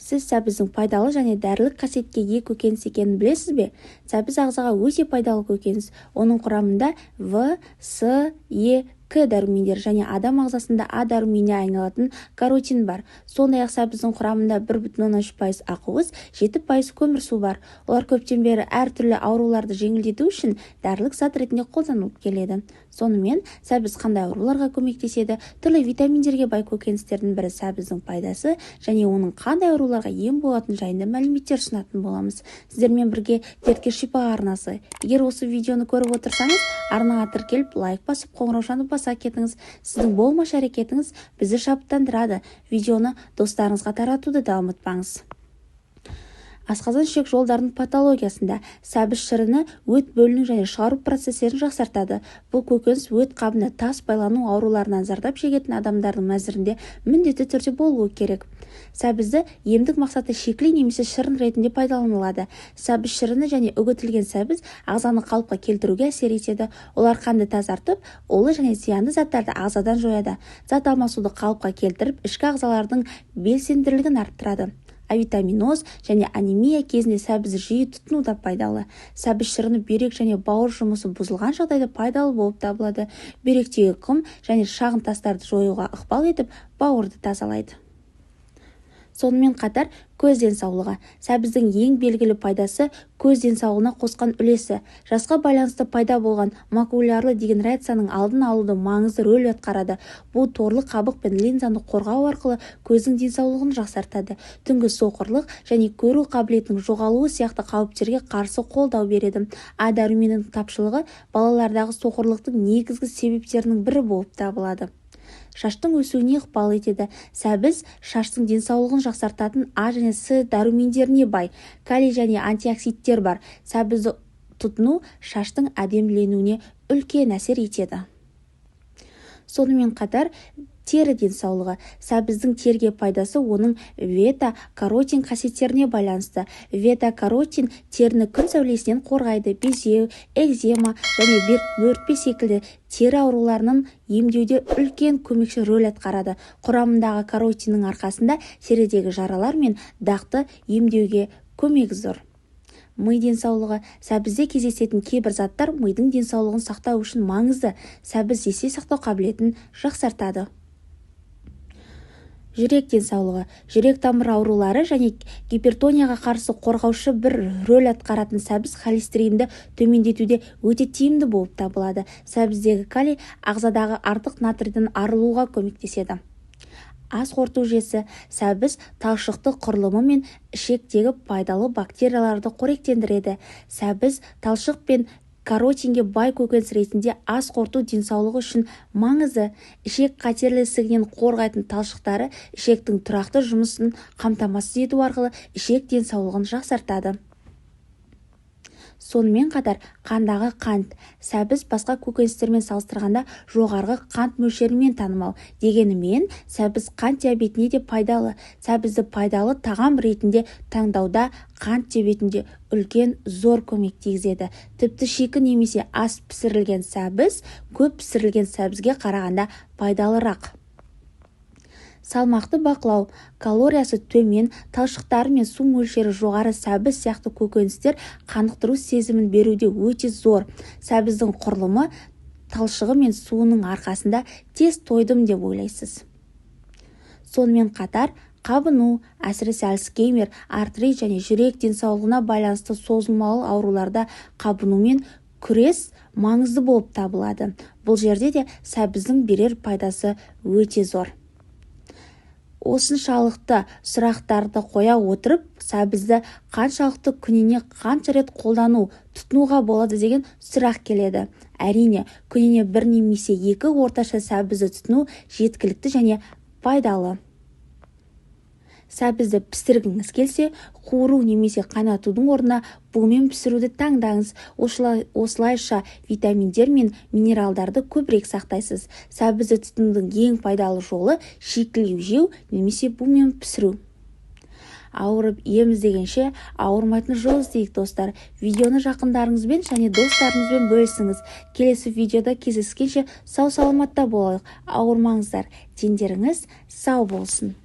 Сіз сәбіздің пайдалы және дәрілік қасиетке ие көкөніс екенін білесіз бе? Сәбіз ағзаға өте пайдалы көкөніс. Оның құрамында В, С, Е, К дәрумендері және адам ағзасында А дәруменіне айналатын каротин бар. Сондай-ақ сәбіздің құрамында 1,3% ақуыз, 7% көмірсу бар. Олар көптен бері әртүрлі ауруларды жеңілдету үшін дәрілік зат ретінде қолданылып келеді. Сонымен, сәбіз қандай ауруларға көмектеседі? Түрлі витаминдерге бай көкөністердің бірі сәбіздің пайдасы және оның қандай ауруларға ем болатын жайында мәліметтер ұсынатын боламыз. Сіздермен бірге Дертке шипа арнасы. Егер осы видеоны көріп отырсаңыз, арнаға тіркеліп, лайк басып, қоңыраушаны баса кетіңіз. Сіздің болмашы әрекетіңіз бізді шабыттандырады. Видеоны достарыңызға таратуды да ұмытпаңыз. Асқазан ішек жолдарының патологиясында сәбіз шырыны өт бөліну және шығару процестерін жақсартады. Бұл көкөніс өт қабында тас байлану ауруларынан зардап шегетін адамдардың мәзірінде міндетті түрде болуы керек. Сәбізді емдік мақсатта шикілі немесе шырын ретінде пайдаланылады. Сәбіз шырыны және үгітілген сәбіз ағзаны қалыпқа келтіруге әсер етеді. Олар қанды тазартып, улы және зиянды заттарды ағзадан жояды. Зат алмасуды қалыпқа келтіріп, ішкі ағзалардың белсенділігін арттырады. Авитаминоз және анемия кезінде сәбіз жиі тұтыну да пайдалы. Сәбіз шырыны бүйрек және бауыр жұмысы бұзылған жағдайда пайдалы болып табылады. Бүйректегі құм және шағын тастарды жоюға ықпал етіп, бауырды тазалайды. Сонымен қатар көз денсаулығы. Сәбіздің ең белгілі пайдасы көз денсаулығына қосқан үлесі. Жасқа байланысты пайда болған макулярлы дегенерацияның алдын алуды маңызды рөл атқарады. Бұл торлы қабық пен линзаны қорғау арқылы көздің денсаулығын жақсартады. Түнгі соқырлық және көру қабілетінің жоғалуы сияқты қауіптерге қарсы қолдау береді. А дәруменінің тапшылығы балалардағы соқырлықтың негізгі себептерінің бірі болып табылады. Шаштың өсуіне ықпал етеді. Сәбіз шаштың денсаулығын жақсартатын А және С дәрумендеріне бай. Калий және антиоксидтер бар. Сәбізді тұтыну шаштың әдеміленуіне үлкен әсер етеді. Сонымен қатар тері денсаулығы. Сәбіздің терге пайдасы оның бета-каротин қасиеттеріне байланысты. Бета-каротин теріні күн сәулесінен қорғайды. Безеу, экзема және бөртпе секілді тері ауруларының емдеуде үлкен көмекші рөл атқарады. Құрамындағы каротиннің арқасында терідегі жаралар мен дақты емдеуге көмегі зор. Ми денсаулығы. Сәбізде кездесетін кейбір заттар мидың денсаулығын сақтау үшін маңызды. Сәбіз есте сақтау қабілетін жақсартады. Жүрек денсаулығы. Жүрек тамыр аурулары және гипертонияға қарсы қорғаушы бір рөл атқаратын сәбіз холестеринді төмендетуде өте тиімді болып табылады. Сәбіздегі калий ағзадағы артық натрийден арылуға көмектеседі. Ас қорыту жүйесі. Сәбіз талшықты құрылымы мен ішектегі пайдалы бактерияларды қоректендіреді. Сәбіз талшық пен каротинге бай көкөніс ретінде ас қорыту денсаулығы үшін маңызды. Ішек қатерлі ісігінен қорғайтын талшықтары ішектің тұрақты жұмысын қамтамасыз ету арқылы ішек денсаулығын жақсартады. Сонымен қатар қандағы қант. Сәбіз басқа көкөністермен салыстырғанда жоғарғы қант мөлшерімен танымал. Дегенімен, сәбіз қант диабетіне де пайдалы. Сәбізді пайдалы тағам ретінде таңдауда қант диабетінде үлкен зор көмек тигізеді. Тіпті шикі немесе аз пісірілген сәбіз көп пісірілген сәбізге қарағанда пайдалырақ. Салмақты бақылау. Калориясы төмен, талшықтары мен су мөлшері жоғары сәбіз сияқты көкөністер қанықтыру сезімін беруде өте зор. Сәбіздің құрылымы талшығы мен суының арқасында тез тойдым деп ойлайсыз. Сонымен қатар қабыну, әсіресе альцгеймер, артрит және жүрек денсаулығына байланысты созылмалы ауруларда қабынумен күрес маңызды болып табылады. Бұл жерде де сәбіздің берер пайдасы өте зор. Осыншалықты сұрақтарды қоя отырып, сәбізді қаншалықты күніне қанша рет тұтынуға болады деген сұрақ келеді. Әрине, күніне бір немесе екі орташа сәбізді тұтыну жеткілікті және пайдалы. Сәбізді пісіргіңіз келсе, қуыру немесе қайнатудың орнына бумен пісіруді таңдаңыз. Осылайша витаминдер мен минералдарды көбірек сақтайсыз. Сәбізді тұтынудың ең пайдалы жолы шикілеу жеу немесе бумен пісіру. Ауырып ем іздегенше ауырмайтын жол іздейік, достар. Видеоны жақындарыңызбен және достарыңызбен бөлісіңіз. Келесі видеода кездескенше сау саламатта болайық. Ауырмаңыздар. Дендеріңіз сау болсын.